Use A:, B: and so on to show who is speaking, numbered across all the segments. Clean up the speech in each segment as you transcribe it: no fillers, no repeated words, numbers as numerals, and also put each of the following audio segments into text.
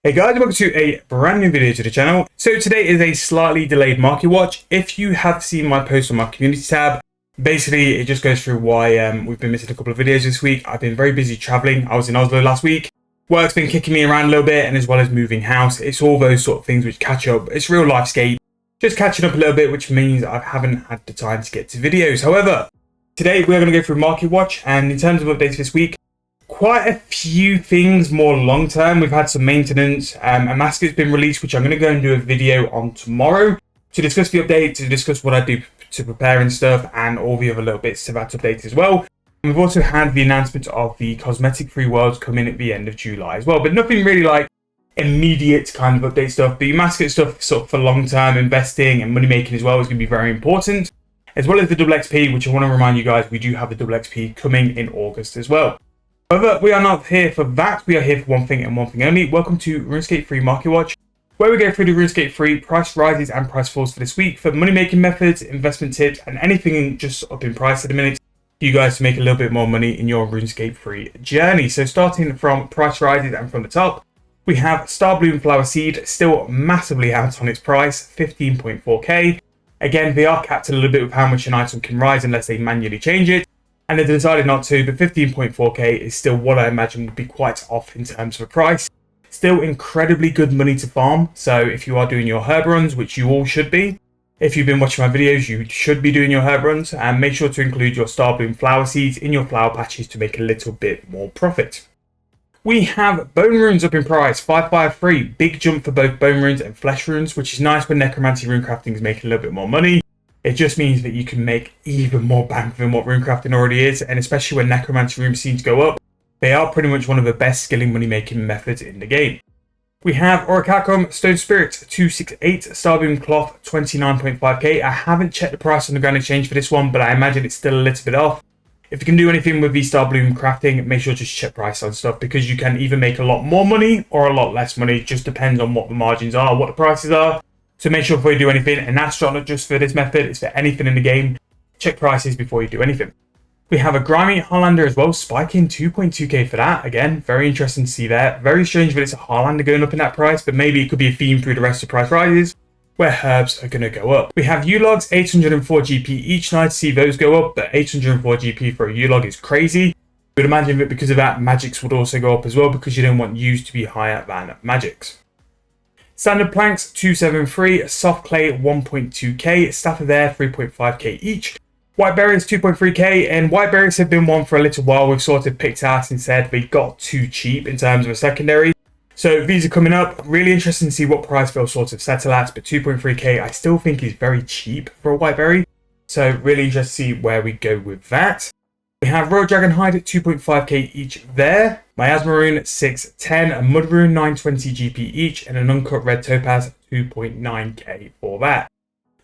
A: Hey guys, welcome to a brand new video to the channel. So today is a slightly delayed market watch. If you have seen my post on my community tab, basically it just goes through why we've been missing a couple of videos this week. I've been very busy traveling. I was in Oslo last week. Work's been kicking me around a little bit, and as well as moving house. It's all those sort of things which catch up. It's real lifescape. Just catching up a little bit, which means I haven't had the time to get to videos. However, today we're going to go through market watch, and in terms of updates this week, quite a few things more long term. We've had some maintenance. Amaskut's been released, which I'm going to go and do a video on tomorrow to discuss the update, to discuss what I do to prepare and stuff, and all the other little bits about updates as well. And we've also had the announcement of the cosmetic free worlds coming at the end of July as well, but nothing really like immediate kind of update stuff. The Amascut stuff sort of for long term investing and money making as well is going to be very important, as well as the double XP, which I want to remind you guys, we do have the double XP coming in August as well. However, we are not here for that. We are here for one thing and one thing only. Welcome to Runescape Free Market Watch, where we go through the Runescape Free price rises and price falls for this week for money making methods, investment tips, and anything just up in price at the minute for you guys to make a little bit more money in your Runescape Free journey. So starting from price rises and from the top, we have Starbloom Flower Seed still massively out on its price, 15.4k. Again, they are capped a little bit with how much an item can rise unless they manually change it. And they decided not to, but 15.4k is still what I imagine would be quite off in terms of a price. Still incredibly good money to farm, so if you are doing your herb runs, which you all should be, if you've been watching my videos, you should be doing your herb runs, and make sure to include your Starbloom flower seeds in your flower patches to make a little bit more profit. We have bone runes up in price, 553, big jump for both bone runes and flesh runes, which is nice when Necromancy Runecrafting is making a little bit more money. It just means that you can make even more bank than what Runecrafting already is, and especially when Necromancy runes seem to go up, they are pretty much one of the best skilling money making methods in the game. We have Orichalcum Stone Spirit 268, Starbloom Cloth 29.5k. I haven't checked the price on the Grand Exchange for this one, but I imagine it's still a little bit off. If you can do anything with the Starbloom crafting, make sure to just check price on stuff, because you can either make a lot more money or a lot less money. It just depends on what the margins are, what the prices are. So make sure before you do anything, and that's not just for this method, it's for anything in the game, check prices before you do anything. We have a Grimy Harlander as well, spiking 2.2k for that. Again, very interesting to see there. Very strange that it's a Harlander going up in that price, but maybe it could be a theme through the rest of price rises, where herbs are going to go up. We have U-Logs, 804 GP each. Nice to see those go up, but 804 GP for a U-Log is crazy. You would imagine that because of that, magics would also go up as well, because you don't want U's to be higher than magics. Standard planks 273, soft clay 1.2k, staff of air 3.5k each. White berries 2.3k, and white berries have been one for a little while. We've sort of picked out and said they got too cheap in terms of a secondary. So these are coming up. Really interesting to see what price they'll sort of settle at, but 2.3k I still think is very cheap for a white berry. So really interesting to see where we go with that. We have Royal Dragon Hide at 2.5k each there. Miasma Rune 610, a Mud Rune 920 GP each, and an Uncut Red Topaz 2.9k for that.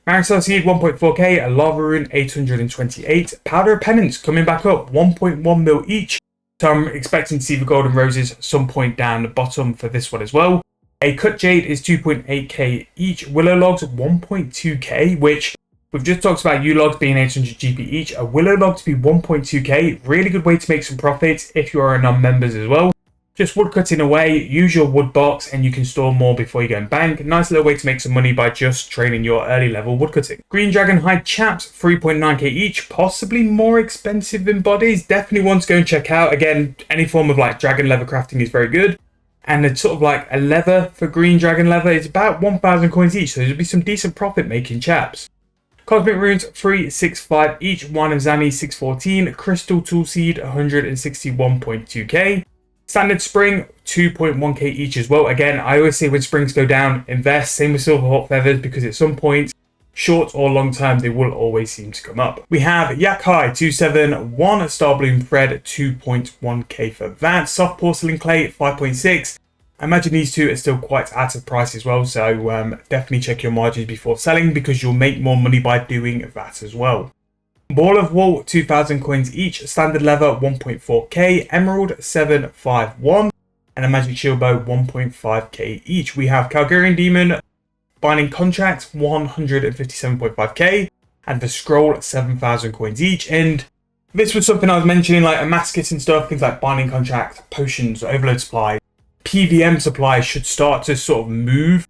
A: Marisol Seed 1.4k, a Lava Rune 828, Powder of Penance coming back up 1.1 mil each. So I'm expecting to see the Golden Roses some point down the bottom for this one as well. A Cut Jade is 2.8k each, Willow Logs 1.2k, which we've just talked about U-Logs being 800 GP each. A Willow Log to be 1.2k. Really good way to make some profits if you are a non-members as well. Just wood cutting away. Use your wood box and you can store more before you go and bank. Nice little way to make some money by just training your early level wood cutting. Green Dragon Hide Chaps, 3.9k each. Possibly more expensive than bodies. Definitely one to go and check out. Again, any form of like dragon leather crafting is very good. And it's sort of like a leather for green dragon leather. It's about 1,000 coins each. So there'll be some decent profit making chaps. Cosmic Runes 365 each, Wine of Zami 614, Crystal Tool Seed 161.2k, Standard Spring 2.1k each as well. Again, I always say when springs go down, invest. Same with Silverhawk Feathers, because at some point, short or long term, they will always seem to come up. We have Yak High 271, Starbloom Thread 2.1k for that, Soft Porcelain Clay 5.6. I imagine these two are still quite out of price as well, so definitely check your margins before selling, because you'll make more money by doing that as well. Ball of Wool 2,000 coins each, Standard Leather 1.4k, Emerald 751, and a Magic Shield Bow 1.5k each. We have Calgarian Demon Binding Contract 157.5k, and the Scroll 7,000 coins each. And this was something I was mentioning, like Amascut and stuff, things like Binding Contract, Potions, Overload Supply. PVM supply should start to sort of move.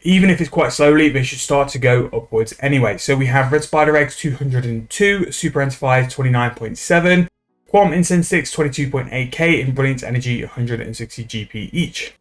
A: Even if it's quite slowly, they should start to go upwards anyway. So we have Red Spider Eggs 202, Super Enterprise 29.7, Quantum Incense Sticks 22.8k, and Brilliant Energy 160 GP each.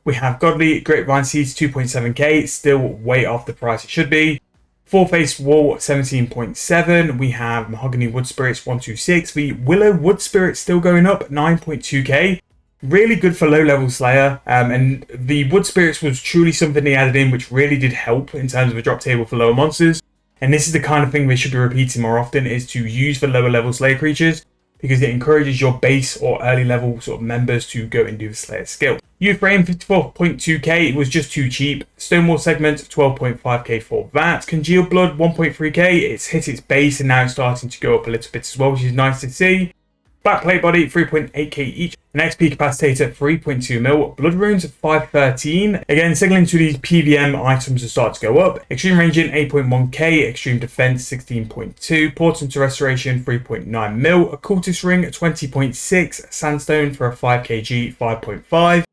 A: We have Godly Grapevine Seeds 2.7k, still way off the price it should be. Four-Faced Wall 17.7. We have Mahogany Wood Spirits 126. The Willow Wood Spirit still going up 9.2k. Really good for low-level Slayer. And the Wood Spirits was truly something they added in which really did help in terms of a drop table for lower monsters. And this is the kind of thing they should be repeating more often, is to use for lower-level Slayer creatures, because it encourages your base or early level sort of members to go and do the Slayer skill. Youth Frame 54.2k, it was just too cheap. Stonewall Segment 12.5k for that. Congealed Blood 1.3k, it's hit its base and now it's starting to go up a little bit as well, which is nice to see. Black Plate Body 3.8k each. An XP Capacitator 3.2 mil. Blood Runes 513. Again, signaling to these PVM items to start to go up. Extreme Ranging 8.1k. Extreme Defense 16.2. Portent to Restoration 3.9 mil. Occultist Ring 20.6. Sandstone for a 5kg 5.5.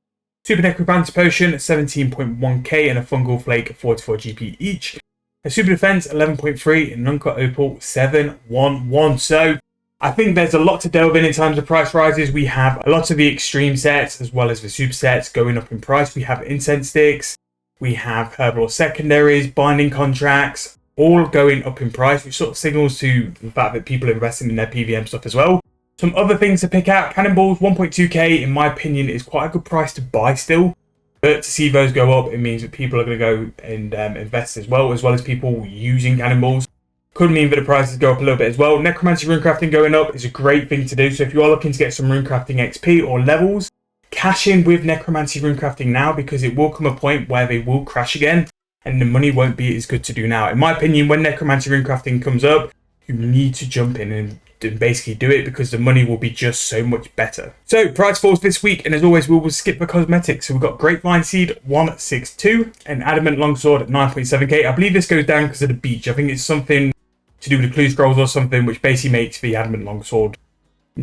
A: Super Necromancy Potion 17.1k and a Fungal Flake 44 GP each. A Super Defense 11.3 and Uncut Opal 711. So I think there's a lot to delve in terms of price rises. We have a lot of the extreme sets as well as the super sets going up in price. We have incense sticks, we have herbal secondaries, binding contracts, all going up in price, which sort of signals to the fact that people are investing in their PVM stuff as well. Some other things to pick out: Cannonballs 1.2k, in my opinion, is quite a good price to buy still. But to see those go up, it means that people are going to go and invest as well as people using Cannonballs. Could mean that the prices go up a little bit as well. Necromancy Runecrafting going up is a great thing to do. So if you are looking to get some Runecrafting XP or levels, cash in with Necromancy Runecrafting now, because it will come a point where they will crash again and the money won't be as good to do now. In my opinion, when Necromancy Runecrafting comes up, you need to jump in and basically do it, because the money will be just so much better. So price falls this week, and as always we will skip the cosmetics. So we've got Grapevine Seed 162 and Adamant Longsword at 9.7k. I believe this goes down because of the beach. I think it's something to do with the clue scrolls or something, which basically makes the Adamant Longsword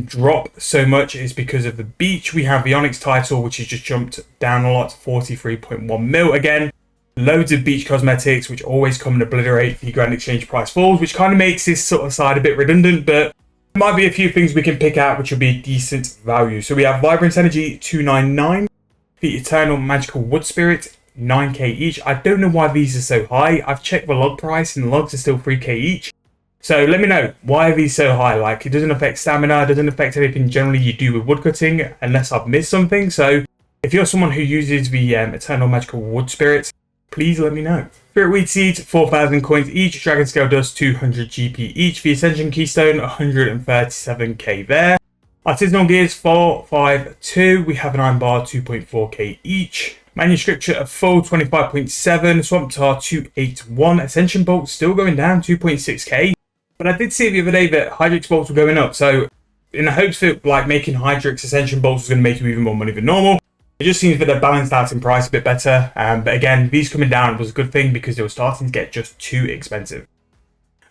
A: drop so much, is because of the beach. We have the Onyx Title, which has just jumped down a lot, 43.1 mil. Again, loads of beach cosmetics, which always come and obliterate the Grand Exchange price falls, which kind of makes this sort of side a bit redundant, but there might be a few things we can pick out which will be a decent value. So we have Vibrance Energy 299, the Eternal Magical Wood Spirit 9k each. I don't know why these are so high. I've checked the log price and the logs are still 3k each. So let me know, why are these so high? Like, it doesn't affect stamina, it doesn't affect anything generally you do with woodcutting, unless I've missed something. So if you're someone who uses the Eternal Magical Wood Spirits, please let me know. Spirit Weed Seeds 4,000 coins each. Dragon Scale Dust 200 GP each. The Ascension Keystone 137k there. Artisanal Gears 452. We have an Iron Bar 2.4k each. Manuscripture of Full 25.7. Swamp Tar 281. Ascension Bolt still going down 2.6k. But I did see the other day that Hydrix bolts were going up, so in the hopes that like making Hydrix Ascension bolts was going to make you even more money than normal, it just seems that they're balanced out in price a bit better. But again, these coming down was a good thing because they were starting to get just too expensive.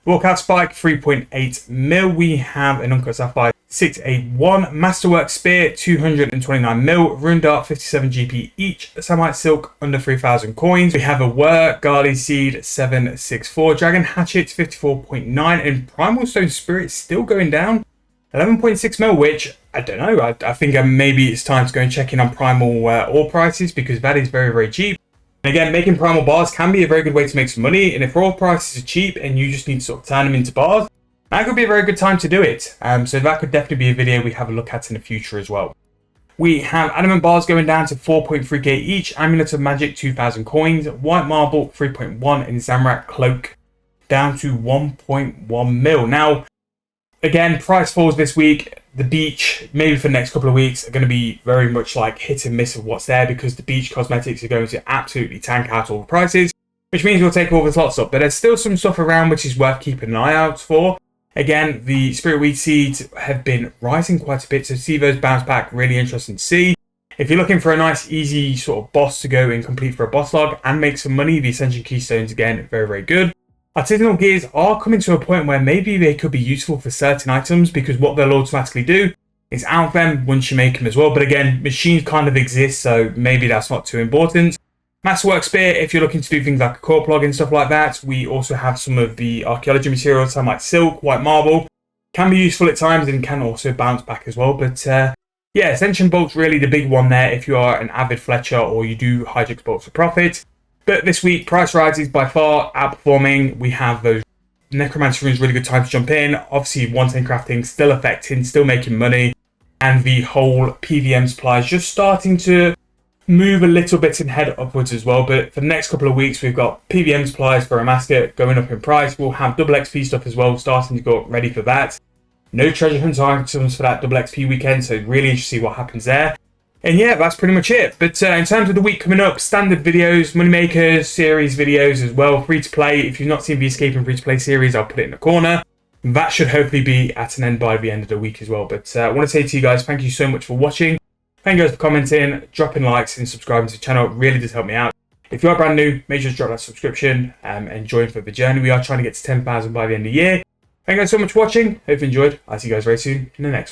A: Walkout Spike 3.8 mil. We have an Uncut Sapphire 681. Masterwork Spear 229 mil. Rune Dart 57 GP each. Samite Silk under 3,000 coins. We have a Whir Garly Seed 764. Dragon Hatchet 54.9. And Primal Stone Spirit still going down 11.6 mil, which I don't know. I think maybe it's time to go and check in on Primal ore prices, because that is very, very cheap. And again, making Primal bars can be a very good way to make some money. And if ore prices are cheap and you just need to sort of turn them into bars, that could be a very good time to do it. So that could definitely be a video we have a look at in the future as well. We have Adamant bars going down to 4.3k each. Amulet of Magic 2,000 coins. White Marble 3.1 and Zamrak Cloak down to 1.1 mil. Now, again, price falls this week. The beach, maybe for the next couple of weeks, are going to be very much like hit and miss of what's there, because the beach cosmetics are going to absolutely tank out all the prices, which means we'll take all the slots up. But there's still some stuff around which is worth keeping an eye out for. Again, the Spirit Weed Seeds have been rising quite a bit, so see those bounce back, really interesting to see. If you're looking for a nice, easy sort of boss to go and complete for a boss log and make some money, the Ascension Keystones, again, very, very good. Artisanal Gears are coming to a point where maybe they could be useful for certain items, because what they'll automatically do is out them once you make them as well. But again, machines kind of exist, so maybe that's not too important. Masterwork Spear, if you're looking to do things like a core plug and stuff like that. We also have some of the archaeology materials, some like silk, white marble. Can be useful at times and can also bounce back as well. But yeah, Ascension Bolt's really the big one there if you are an avid Fletcher or you do Hydrix Bolts for profit. But this week, Price Rise is by far outperforming. We have those Necromancy runes, really good time to jump in. Obviously, 110 crafting still affecting, still making money. And the whole PVM supply is just starting to move a little bit and head upwards as well. But for the next couple of weeks, we've got PVM supplies for Amascut going up in price. We'll have double XP stuff as well, starting to go ready for that. No treasure hunt items for that double XP weekend, so really interesting to see what happens there. And yeah, that's pretty much it. But in terms of the week coming up, standard videos, moneymakers, series videos as well, free to play. If you've not seen the Escape and free to play series, I'll put it in the corner. That should hopefully be at an end by the end of the week as well. But I want to say to you guys, thank you so much for watching. Thank you guys for commenting, dropping likes and subscribing to the channel. It really does help me out. If you are brand new, make sure to drop that subscription and join for the journey. We are trying to get to 10,000 by the end of the year. Thank you guys so much for watching. Hope you enjoyed. I'll see you guys very soon in the next one.